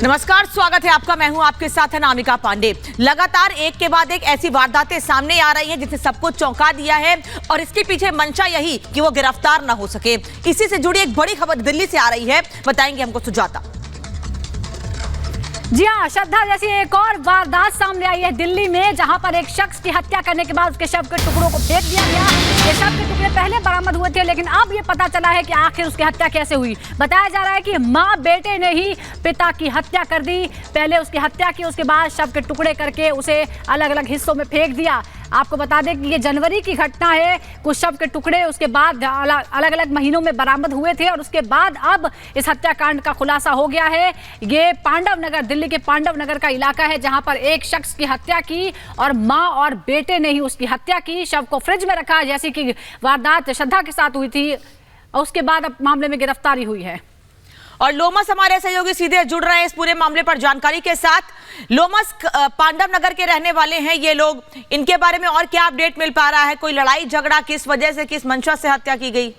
नमस्कार, स्वागत है आपका। मैं हूं आपके साथ अनामिका पांडे। लगातार एक के बाद एक ऐसी वारदातें सामने आ रही हैं जिसने सबको चौंका दिया है और इसके पीछे मंशा यही कि वो गिरफ्तार ना हो सके। इसी से जुड़ी एक बड़ी खबर दिल्ली से आ रही है, बताएंगे हमको सुजाता। जी हाँ, श्रद्धा, जैसी एक और वारदात सामने आई है दिल्ली में, जहां पर एक शख्स की हत्या करने के बाद उसके शव के टुकड़ों को फेंक दिया गया। ये शव के टुकड़े पहले बरामद हुए थे, लेकिन अब ये पता चला है कि आखिर उसकी हत्या कैसे हुई। बताया जा रहा है कि माँ बेटे ने ही पिता की हत्या कर दी। पहले उसकी हत्या की, उसके बाद शव के टुकड़े करके उसे अलग अलग हिस्सों में फेंक दिया। आपको बता दें कि ये जनवरी की घटना है। कुछ शव के टुकड़े उसके बाद अलग अलग महीनों में बरामद हुए थे और उसके बाद अब इस हत्याकांड का खुलासा हो गया है। ये पांडव नगर, दिल्ली के पांडव नगर का इलाका है, जहां पर एक शख्स की हत्या की और मां और बेटे ने ही उसकी हत्या की। शव को फ्रिज में रखा, जैसी कि वारदात श्रद्धा के साथ हुई थी, और उसके बाद अब मामले में गिरफ्तारी हुई है। और लोमस हमारे सहयोगी सीधे जुड़ रहे हैं इस पूरे मामले पर जानकारी के साथ। लोमस, पांडव नगर के रहने वाले हैं ये लोग, इनके बारे में और क्या अपडेट मिल पा रहा है? कोई लड़ाई झगड़ा, किस वजह से, किस मंशा से हत्या की गई?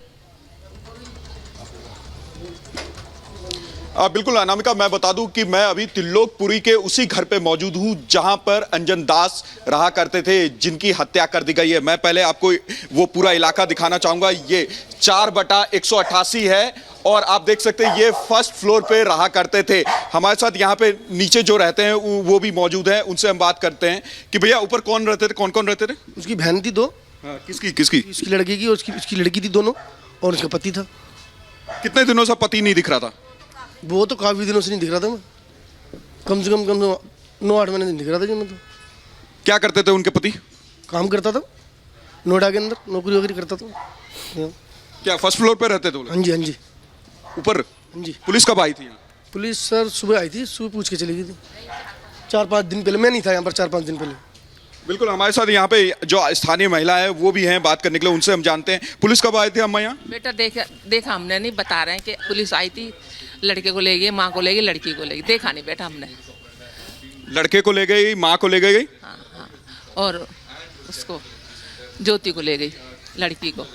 बिल्कुल अनामिका, मैं बता दूं कि मैं अभी त्रिलोकपुरी के उसी घर पे मौजूद हूं जहां पर अंजन दास रहा करते थे, जिनकी हत्या कर दी गई है। मैं पहले आपको वो पूरा इलाका दिखाना चाहूंगा। ये 4/188 है और आप देख सकते हैं ये फर्स्ट फ्लोर पे रहा करते थे। हमारे साथ यहाँ पे नीचे जो रहते हैं वो भी मौजूद हैं, उनसे हम बात करते हैं कि भैया ऊपर कौन रहते थे, कौन कौन रहते थे? उसकी बहन थी 2। किसकी किसकी? उसकी लड़की की और उसकी लड़की थी दोनों, और उसका पति था। कितने दिनों से पति नहीं दिख रहा था? वो तो काफी दिनों से नहीं दिख रहा था। मैं कम से कम 9-8 महीने नहीं दिख रहा था जी। मैं तो क्या करते थे उनके पति? काम करता था नोएडा के अंदर, नौकरी वगैरह करता था। क्या फर्स्ट फ्लोर पे रहते थे वो लोग? हाँ जी, हाँ जी, ऊपर? हाँ जी। पुलिस कब आई थी यहाँ? पुलिस सर सुबह आई थी, सुबह पूछ के चली गई थी 4-5 दिन पहले। मैं नहीं था यहाँ पर 4-5 दिन पहले। बिल्कुल, हमारे साथ यहाँ पे जो स्थानीय महिला है वो भी हैं बात करने के लिए, उनसे हम जानते हैं। पुलिस कब आए थे अम्मा यहाँ? बेटा देखा हमने नहीं, बता रहे हैं कि पुलिस आई थी, लड़के को ले गई, माँ को ले गई, लड़की को ले गई। देखा नहीं बेटा हमने। लड़के को ले गई, माँ को ले गई? हाँ हाँ, और उसको ज्योति को ले गई, लड़की को,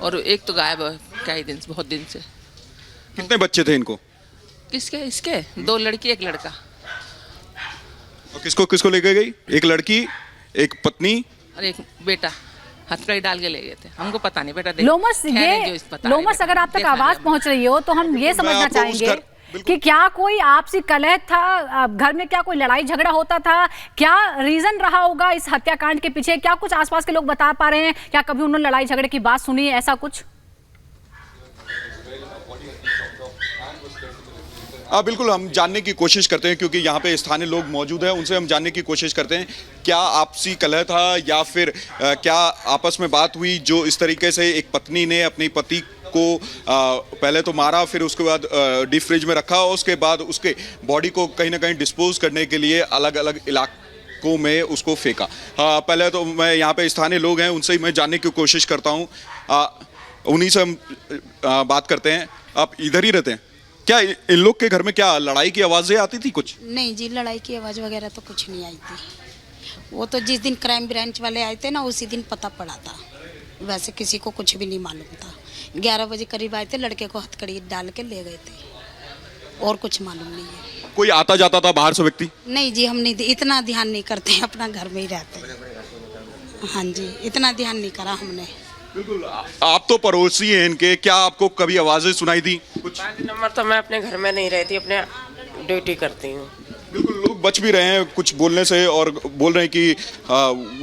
और एक तो गायब है कई दिन से, बहुत दिन से। कितने बच्चे थे इनको? किसके? इसके 2 लड़की 1 लड़का। और किसको किसको लेके गई? एक लड़की, एक पत्नी और एक बेटा। हथकड़ी डाल के ले गए थे, हमको पता नहीं बेटा। लोमस, लोमस, अगर आप तक आवाज पहुंच रही हो तो हम ये समझना चाहेंगे कि क्या कोई आपसी कलह था, घर में क्या कोई लड़ाई झगड़ा होता था, क्या रीजन रहा होगा इस हत्याकांड के पीछे? क्या कुछ आसपास के लोग बता पा रहे हैं? क्या कभी उन्होंने लड़ाई झगड़े की बात सुनी है, ऐसा कुछ? बिल्कुल, हम जानने की कोशिश करते हैं क्योंकि यहाँ पे स्थानीय लोग मौजूद हैं, उनसे हम जानने की कोशिश करते हैं क्या आपसी कलह था या फिर क्या आपस में बात हुई जो इस तरीके से एक पत्नी ने अपने पति को पहले तो मारा, फिर उसके बाद डीप फ्रिज में रखा और उसके बाद उसके बॉडी को कहीं ना कहीं डिस्पोज करने के लिए अलग अलग इलाकों में उसको फेंका। पहले तो मैं यहाँ पे स्थानीय लोग हैं, उनसे ही मैं जानने की कोशिश करता हूँ, उन्हीं से हम बात करते हैं। आप इधर ही रहते हैं क्या? इन लोग के घर में क्या लड़ाई की आवाज़ें आती थी कुछ? नहीं जी, लड़ाई की आवाज़ वगैरह तो कुछ नहीं आई थी। वो तो जिस दिन क्राइम ब्रांच वाले आए थे ना, उसी दिन पता पड़ा था। वैसे किसी को कुछ भी नहीं मालूम था। 11 बजे करीब आए थे, लड़के को हथकड़ी डाल के ले गए थे, और कुछ मालूम नहीं है। कोई आता जाता था बाहर से व्यक्ति? नहीं जी, हम नहीं, इतना ध्यान नहीं करते, अपना घर में ही रहते हैं। हाँ जी, इतना ध्यान नहीं करा हमने। बिल्कुल, आप तो पड़ोसी हैं इनके, क्या आपको कभी आवाज़ें सुनाई दी कुछ? 5 नंबर तो मैं अपने घर में नहीं रहती, अपने ड्यूटी करती हूँ। बिल्कुल, लोग बच भी रहे हैं कुछ बोलने से और बोल रहे हैं कि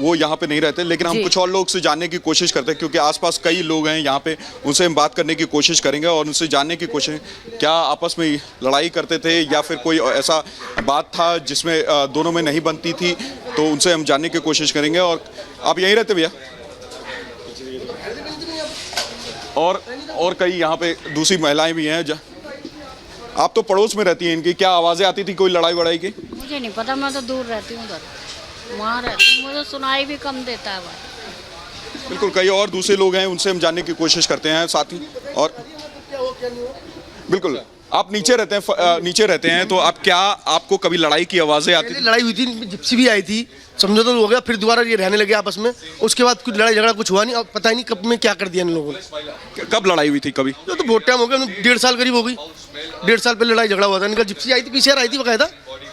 वो यहाँ पे नहीं रहते, लेकिन हम कुछ और लोग से जानने की कोशिश करते हैं क्योंकि आसपास कई लोग हैं यहाँ पे, उनसे हम बात करने की कोशिश करेंगे और उनसे जानने की कोशिश क्या आपस में लड़ाई करते थे या फिर कोई ऐसा बात था जिसमें दोनों में नहीं बनती थी, तो उनसे हम जानने की कोशिश करेंगे। और आप यहीं रहते भैया? और कई यहाँ पे दूसरी महिलाएं भी हैं। आप तो पड़ोस में रहती हैं इनकी, क्या आवाज़ें आती थी कोई लड़ाई वड़ाई की? मुझे नहीं पता, मैं तो दूर रहती हूँ, उधर वहाँ रहती हूँ, मुझे सुनाई भी कम देता है भाई। बिल्कुल, कई और दूसरे लोग हैं, उनसे हम जानने की कोशिश करते हैं साथ ही। और बिल्कुल, आप नीचे रहते हैं तो आप क्या, आपको कभी लड़ाई की आवाज़ें आती थी? लड़ाई हुई थी, जिप्सी भी आई थी, समझौता हो गया, फिर दोबारा ये रहने लगे आपस में। उसके बाद कुछ लड़ाई झगड़ा कुछ हुआ नहीं, अब पता ही नहीं कब में क्या कर दिया इन लोगों ने। कब लड़ाई हुई थी कभी? तो बहुत टाइम हो गया, 1.5 साल करीब हो गई। 1.5 साल पहले लड़ाई झगड़ा हुआ था इनका, जिप्सी आई थी, पीसीआर आई थी बकायदा।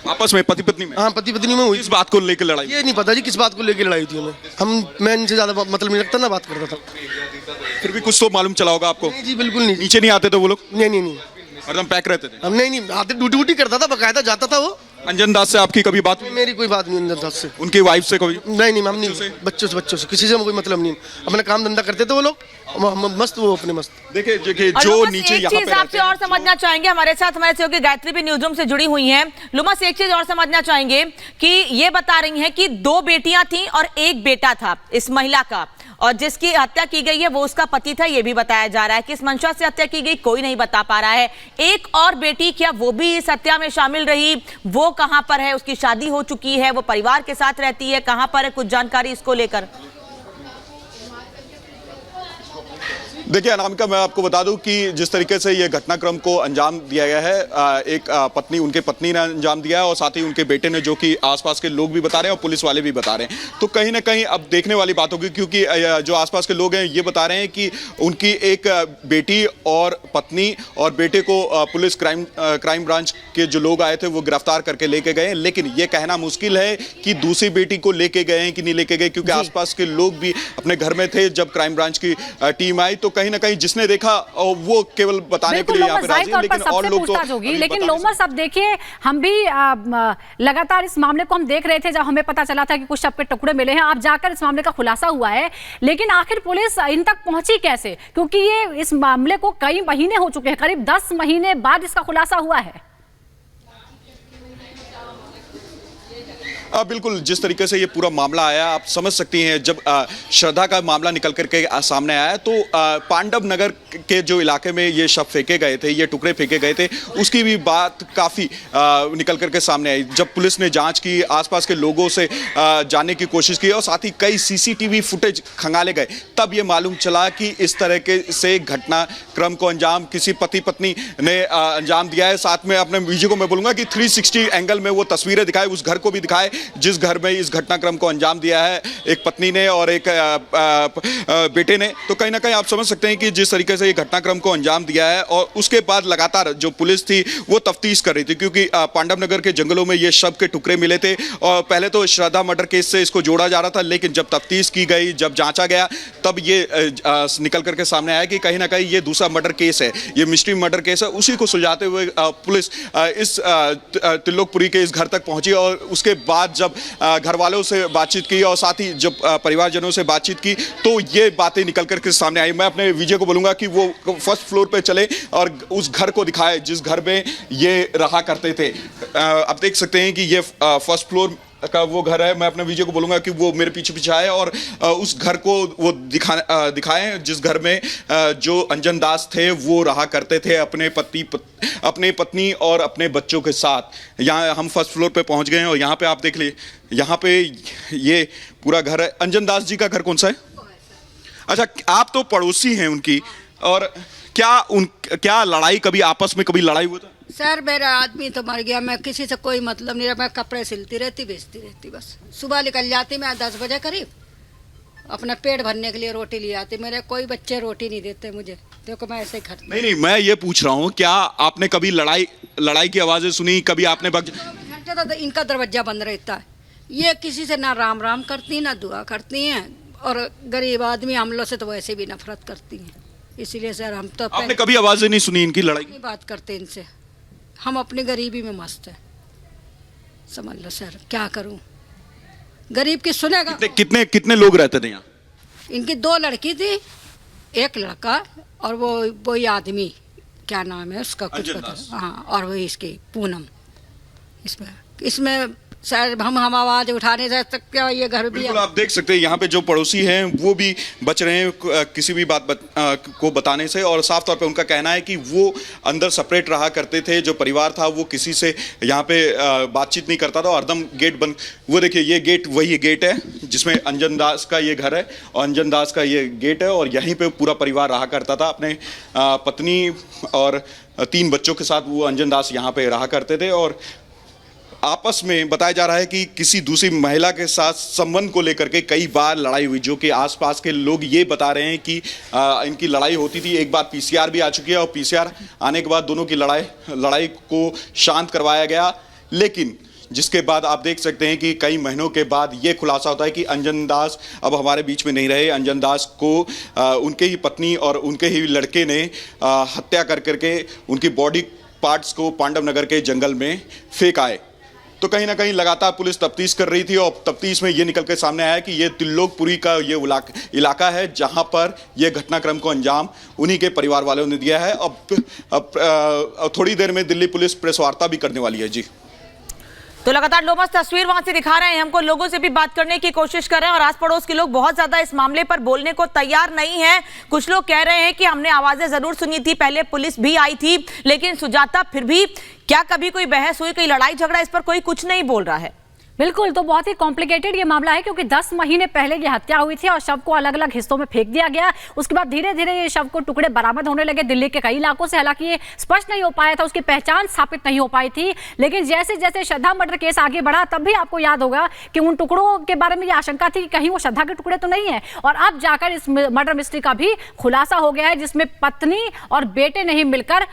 आपस में पति पत्नी में? हाँ, पति पत्नी में हुई। इस बात को लेकर लड़ाई? ये नहीं पता जी किस बात को लेकर लड़ाई थी हमें। मैं इनसे ज्यादा मतलब नहीं रखता, ना बात करता था। फिर भी कुछ तो मालूम चला होगा आपको? नहीं जी, बिल्कुल नहीं। नीचे नहीं आते थे वो लोग? नहीं। हरदम पैक रहते थे? हम नहीं आते, ड्यूटी करता था बकायदा, जाता था वो। अंजन दास से आपकी कभी बात हुई? मेरी कोई बात नहीं अंजन दास से। उनकी वाइफ से कभी? नहीं, हम नहीं, बच्चों से किसी से कोई मतलब नहीं। अपना काम धंधा करते थे वो लोग, मस्त, वो अपने मस्त। देखिए और जो लुमस, नीचे एक यहाँ चीज पे आपसे और समझना चाहेंगे, हमारे साथ हमारे सहयोगी गायत्री भी न्यूज रूम से जुड़ी हुई हैं। लुमस, एक चीज और समझना चाहेंगे कि ये बता रही हैं कि 2 बेटियां थीं और 1 बेटा था इस महिला का, और जिसकी हत्या की गई है वो उसका पति था, ये भी बताया जा रहा है। किस मंशा से हत्या की गई कोई नहीं बता पा रहा है। एक और बेटी, क्या वो भी इस हत्या में शामिल रही? वो कहां पर है? उसकी शादी हो चुकी है? वो परिवार के साथ रहती है? कहां पर है? कुछ जानकारी इसको लेकर? देखिए अनामिका, मैं आपको बता दूं कि जिस तरीके से ये घटनाक्रम को अंजाम दिया गया है, एक पत्नी, उनके पत्नी ने अंजाम दिया है और साथ ही उनके बेटे ने, जो कि आसपास के लोग भी बता रहे हैं और पुलिस वाले भी बता रहे हैं। तो कहीं ना कहीं अब देखने वाली बात होगी, क्योंकि जो आसपास के लोग हैं ये बता रहे हैं कि उनकी एक बेटी और पत्नी और बेटे को पुलिस क्राइम ब्रांच के जो लोग आए थे वो गिरफ्तार करके लेके गए, लेकिन ये कहना मुश्किल है कि दूसरी बेटी को लेके गए हैं कि नहीं लेके गए, क्योंकि आसपास के लोग भी अपने घर में थे जब क्राइम ब्रांच की टीम आई। तो कहीं ना कहीं जिसने देखा वो केवल बताने के लिए यहाँ पे राजी हैं, लेकिन और लोग तो होगी। लेकिन लोमस, अब देखिए, हम भी लगातार इस मामले को हम देख रहे थे जब हमें पता चला था कि कुछ शव के टुकड़े मिले हैं। अब जाकर इस मामले का खुलासा हुआ है, लेकिन आखिर पुलिस इन तक पहुंची कैसे? क्योंकि ये इस मामले को कई महीने हो चुके हैं, करीब 10 महीने बाद इसका खुलासा हुआ है। बिल्कुल, जिस तरीके से ये पूरा मामला आया आप समझ सकती हैं। जब श्रद्धा का मामला निकल करके सामने आया तो पांडव नगर के जो इलाके में ये शव फेंके गए थे, ये टुकड़े फेंके गए थे, उसकी भी बात काफ़ी निकल करके सामने आई। जब पुलिस ने जांच की, आसपास के लोगों से जानने की कोशिश की और साथ ही कई सीसीटीवी फुटेज खंगाले गए, तब ये मालूम चला कि इस तरह के से घटनाक्रम को अंजाम किसी पति पत्नी ने अंजाम दिया है। साथ में अपने वीडियो को मैं बोलूँगा कि 360 एंगल में वो तस्वीरें दिखाए, उस घर को भी दिखाए जिस घर में इस घटनाक्रम को अंजाम दिया है एक पत्नी ने और एक बेटे ने। तो कहीं ना कहीं आप समझ सकते हैं कि जिस तरीके से ये घटनाक्रम को अंजाम दिया है, और उसके बाद लगातार जो पुलिस थी वो तफ्तीश कर रही थी, क्योंकि पांडव नगर के जंगलों में ये शव के टुकड़े मिले थे और पहले तो श्रद्धा मर्डर केस से इसको जोड़ा जा रहा था, लेकिन जब तफ्तीश की गई, जब जांचा गया, तब ये निकल करके सामने आया कि कहीं ना कहीं ये दूसरा मर्डर केस है, ये मिस्ट्री मर्डर केस है। उसी को सुलझाते हुए पुलिस इस त्रिलोकपुरी के इस घर तक पहुंची और उसके बाद जब घर वालों से बातचीत की और साथ ही जब परिवारजनों से बातचीत की तो ये बातें निकल करके सामने आई। मैं अपने विजय को बोलूँगा कि वो फर्स्ट फ्लोर पे चले और उस घर को दिखाए जिस घर में ये रहा करते थे। आप देख सकते हैं कि ये फर्स्ट फ्लोर का वो घर है। मैं अपने विजय को बोलूँगा कि वो मेरे पीछे पीछे आए और उस घर को वो दिखाएं जिस घर में जो अंजन दास थे वो रहा करते थे अपने पत्नी और अपने बच्चों के साथ। यहाँ हम फर्स्ट फ्लोर पे पहुँच गए हैं और यहाँ पे आप देख लिए, यहाँ पे ये पूरा घर है। अंजन दास जी का घर कौन सा है? अच्छा, आप तो पड़ोसी हैं उनकी, और क्या लड़ाई, कभी आपस में कभी लड़ाई हुआ था? सर मेरा आदमी तो मर गया, मैं किसी से कोई मतलब नहीं रहा, मैं कपड़े सिलती रहती बेचती रहती, बस सुबह निकल जाती मैं 10 बजे करीब, अपना पेट भरने के लिए रोटी ले आती। मेरे कोई बच्चे रोटी नहीं देते मुझे, देखो मैं ऐसे ही खाती। नहीं, मैं ये पूछ रहा हूँ, क्या आपने कभी लड़ाई की आवाजें सुनी? कभी आपने घंटे तो इनका दरवाजा बंद रहता है, ये किसी से ना राम राम करती ना दुआ करती हैं, और गरीब आदमी हम लोग से तो वैसे भी नफरत करती हैं। इसीलिए सर हम तो आपने कभी आवाजें नहीं सुनी इनकी लड़ाई की? बात करते इनसे, हम अपनी गरीबी में मस्त है, समझ लो सर क्या करूं, गरीब की सुनेगा। कितने लोग रहते थे यहाँ? इनकी 2 लड़की थी, 1 लड़का, और वो आदमी क्या नाम है उसका कुछ पता, हाँ, और वही इसकी पूनम। इसमें सर हम आवाज उठाने जा सकते हैं, ये घर भी आप देख सकते हैं यहाँ पे जो पड़ोसी हैं वो भी बच रहे हैं किसी भी बात को बताने से, और साफ तौर पे उनका कहना है कि वो अंदर सेपरेट रहा करते थे। जो परिवार था वो किसी से यहाँ पे बातचीत नहीं करता था और हरदम गेट बंद। वो देखिए, ये गेट वही गेट है जिसमें अंजन दास का ये घर है और अंजन दास का ये गेट है, और यहीं पे पूरा परिवार रहा करता था। अपने पत्नी और 3 बच्चों के साथ वो अंजन दास यहाँ पे रहा करते थे। और आपस में बताया जा रहा है कि किसी दूसरी महिला के साथ संबंध को लेकर के कई बार लड़ाई हुई, जो कि आसपास के लोग ये बता रहे हैं कि इनकी लड़ाई होती थी। एक बार पीसीआर भी आ चुकी है और पीसीआर आने के बाद दोनों की लड़ाई को शांत करवाया गया। लेकिन जिसके बाद आप देख सकते हैं कि कई महीनों के बाद ये खुलासा होता है कि अंजन दास अब हमारे बीच में नहीं रहे। अंजन दास को उनके ही पत्नी और उनके ही लड़के ने हत्या कर करके उनकी बॉडी पार्ट्स को पांडव नगर के जंगल में फेंक आए। तो कहीं ना कहीं लगातार पुलिस तफ्तीश कर रही थी और तफ्तीश में ये निकल के सामने आया कि ये त्रिलोकपुरी का ये इलाका है जहां पर ये घटनाक्रम को अंजाम उन्हीं के परिवार वालों ने दिया है। अब थोड़ी देर में दिल्ली पुलिस प्रेस वार्ता भी करने वाली है। जी, तो लगातार लोमस तस्वीर वहां से दिखा रहे हैं हमको, लोगों से भी बात करने की कोशिश कर रहे हैं और आस पड़ोस के लोग बहुत ज्यादा इस मामले पर बोलने को तैयार नहीं है। कुछ लोग कह रहे हैं कि हमने आवाजें जरूर सुनी थी, पहले पुलिस भी आई थी, लेकिन सुजाता फिर भी क्या कभी कोई बहस हुई, कोई लड़ाई झगड़ा, इस पर कोई कुछ नहीं बोल रहा है। बिल्कुल, तो बहुत ही कॉम्प्लिकेटेड ये मामला है क्योंकि 10 महीने पहले ये हत्या हुई थी और शव को अलग अलग हिस्सों में फेंक दिया गया। उसके बाद धीरे धीरे ये शव को टुकड़े बरामद होने लगे दिल्ली के कई इलाकों से। हालांकि ये स्पष्ट नहीं हो पाया था, उसकी पहचान स्थापित नहीं हो पाई थी, लेकिन जैसे जैसे श्रद्धा मर्डर केस आगे बढ़ा तब भी आपको याद होगा कि उन टुकड़ों के बारे में ये आशंका थी कि कहीं वो श्रद्धा के टुकड़े तो नहीं है। और अब जाकर इस मर्डर मिस्ट्री का भी खुलासा हो गया है, जिसमें पत्नी और बेटे ने ही मिलकर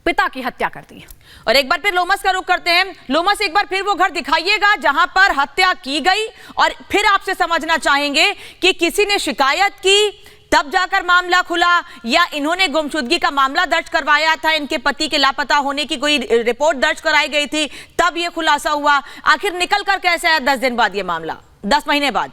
पिता की हत्या कर दी। और एक बार फिर लोमस का रुख करते हैं। लोमस, एक बार फिर वो घर दिखाइएगा जहां पर हत्या की गई और फिर आपसे समझना चाहेंगे कि किसी ने शिकायत की तब जाकर मामला खुला या इन्होंने गुमशुदगी का मामला दर्ज करवाया था, इनके पति के लापता होने की कोई रिपोर्ट दर्ज कराई गई थी तब ये खुलासा हुआ। आखिर निकल कर कैसे आया 10 दिन बाद ये मामला, 10 महीने बाद?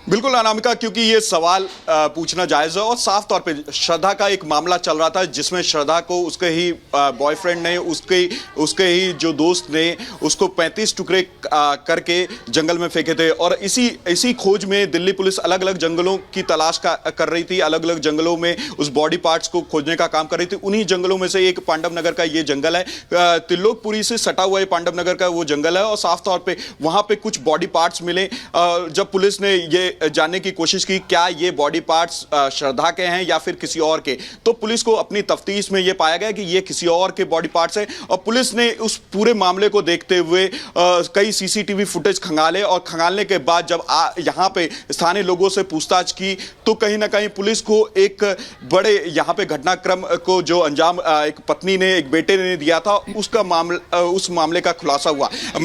बिल्कुल अनामिका, क्योंकि ये सवाल पूछना जायज है और साफ तौर पे श्रद्धा का एक मामला चल रहा था जिसमें श्रद्धा को उसके ही बॉयफ्रेंड ने, उसके ही जो दोस्त ने उसको 35 टुकड़े करके जंगल में फेंके थे। और इसी खोज में दिल्ली पुलिस अलग अलग जंगलों की तलाश कर रही थी, अलग अलग जंगलों में उस बॉडी पार्ट्स को खोजने का काम कर रही थी। उन्हीं जंगलों में से एक पांडव नगर का ये जंगल है, त्रिलोकपुरी से सटा हुआ पांडव नगर का वो जंगल है और साफ तौर पर वहां पर कुछ बॉडी पार्ट्स मिले। जब पुलिस ने ये जानने की कोशिश की क्या ये बॉडी पार्ट्स श्रद्धा के हैं या फिर किसी और के, तो पुलिस को अपनी तफ्तीश में ये पाया गया कि ये किसी और के बॉडी पार्ट्स हैं। और पुलिस ने उस पूरे मामले को देखते हुए कई सीसीटीवी फुटेज खंगाले और खंगालने के बाद जब यहाँ पे स्थानीय लोगों से पूछताछ की तो कहीं ना कहीं पुलिस को एक बड़े यहाँ पे घटनाक्रम को जो अंजाम एक पत्नी ने, एक बेटे ने दिया था, उस मामले का खुलासा हुआ।